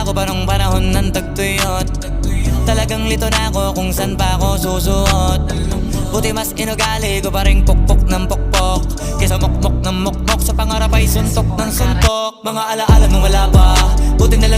ko pa nung panahon ng tagtuyot. Talagang lito na ako kung san pa ako susuot. Buti mas inugali ko pa rin pukpok ng pukpok kesa mukmok ng mukmok. Sa pangarap ay suntok ng suntok. Mga alaala nung wala pa, buti na